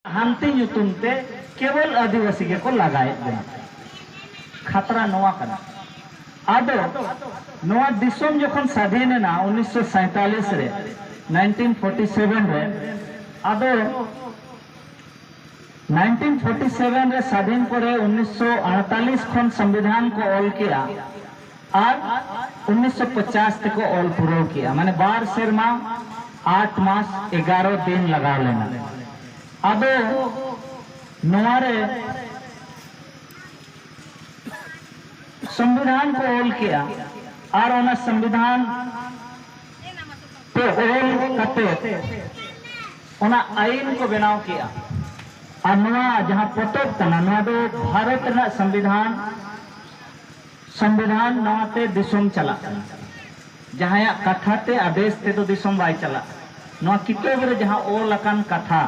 हांती युतुमते केवल आदिवासी के को लगाए बना खतरा नोआ कना आदो नोआ दिसोम जखन स्वाधीन ना 1947 रे 1947 रे आदो 1947 रे स्वाधीन करे 1948 खन संविधान को ऑल किया और 1950 तक को ऑल पूरा किया माने 12 सेरमा 8 मास 11 दिन लगा लेना अब नोआरे संविधान को ओल किया और उन संविधान पे ओल करते उन आईन को बनाव किया और नोआ जहां पोतोब तना नोआ दो भारत ना संविधान नोआते दिसोम चला जहां कथा ते आदेश ते तो दिसोम बाय चला नोआ किताब रे जहां ओल अकान कथा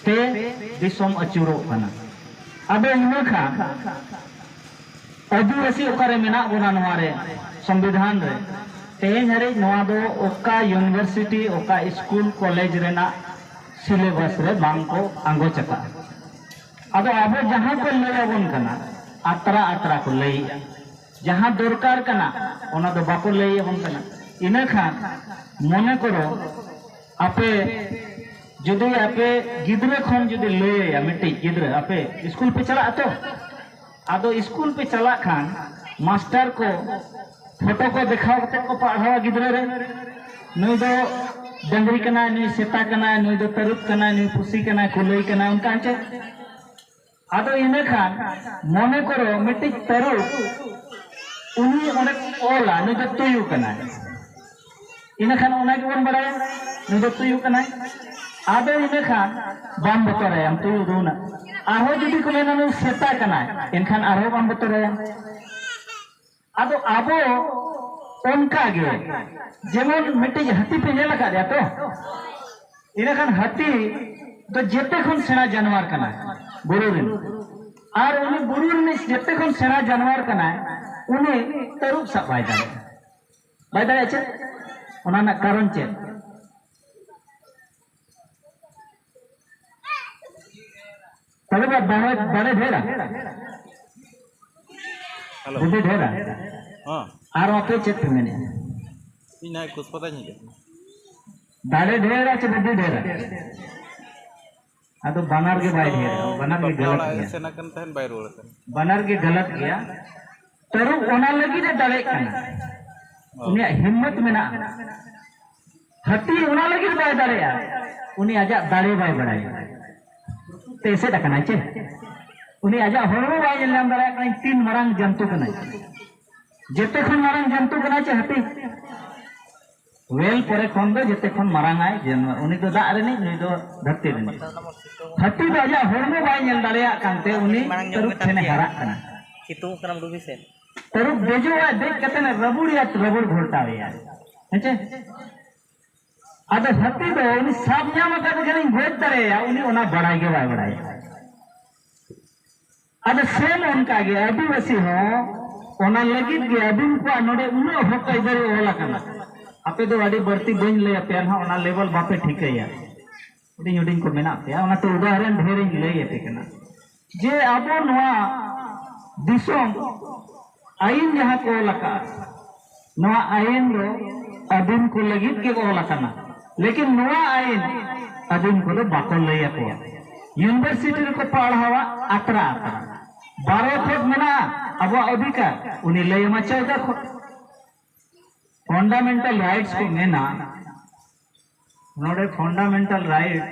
ते दिसोम अचूरो कना अबे इनखा आदिवासी ओकारे मेना बोना नोआरे संविधान रे तेन हरे नोआ दो ओका यूनिवर्सिटी ओका स्कूल कॉलेज रेना सिलेबस रे बांग को आंगो चका अब अब जहां को लेबन कना आत्रा आत्रा को लई जहां दरकार कना ओना दो बाको लई बन कना इनखा मने करो आपे जुदी आपे गिद्रे खन जुदी ले मिट्टी गिद्रे आपे स्कूल पे चला तो आदो स्कूल पे चला खान मास्टर को फोटो को दिखाओ को पढ़ावा गिद्रे रे नुई दो डंगरी कना नुई सेता कना नुई दो तरुप कना नुई पुसी कना कुलई कना उनका चे आदो इने खान मने करो मिट्टी तरुप उनी ओने ओला नुई दो तुयु कना इने खान ओना के बन बड़ाया नुई दो तुयु कना आदो इने खान बाम बतरे हम तुयु दोना आहो जुदी को मेना नु सेता कना इनखान आरो बाम बतरे आदो आबो उनका गे जेमन मिट्टी हाथी पे नेला का तो इने खान हाथी तो जेते खन सेना जानवर कना बुरु रिन और उनी बुरु रिन जेते खन सेना जानवर कना उनी तरुप सब बाय दारे छे ओना ना कारण छे तबे बड़े बड़े ढेरा बुद्धि ढेरा हां आर ओके चेक मैंने इना कुछ पता नहीं दाड़े ढेरा चे बुद्धि ढेरा आ तो बनार के बाय ढेरा बनार के गलत किया सेना कन तहन बाय रोड बनार के गलत किया तरू ओना लगी रे दाड़े कना उनी हिम्मत में ना हटी ओना लगी बाय दाड़े उनी आजा दाड़े बाय बड़ाई तेसे डकना चे उनी आजा हरमो बाय जलम दाड़ा कना तीन मरंग जंतु कना जेते खन मरंग जंतु कना चे हटी वेल परे खन दो जेते खन मरंग आय जानवर उनी तो दा रे नहीं उनी तो धरती रे हटी तो आजा हरमो बाय जल दाड़या कांते उनी तरुप छेने हरा कना कितु करम डुबी से तरुप बेजो देख कते ने रबुड़ घोलटावे यार हेचे आदो हती दो उनी सब ᱧᱟᱢ ᱟᱠᱟᱫ ᱜᱮᱞᱤᱧ ᱜᱚᱡ ᱫᱟᱲᱮᱭᱟ उनी ओना बड़ाई के बाय बड़ाई आदो सेम उनका गे आदिवासी हो ओना लगित गे अबिन को नोडे उनो हक इधर ओला कना आपे दो आडी बर्ती बइन ले पे ना ओना लेवल बापे ठीकैया उडी उडी को मेना पे ओना तो उदाहरण ढेरिंग ले पे कना जे आबो नोआ दिसोम आईन जहां को लका नोआ आईन रो अबिन को लगित के ओला कना लेकिन नोआ आईन अदिन को बाको लैया को यूनिवर्सिटी को पढ़ावा आत्रा आत्रा 12 फुट मेना अब अधिकार उनी लैया 14 फुट फंडामेंटल राइट्स को मेना नोडे फंडामेंटल राइट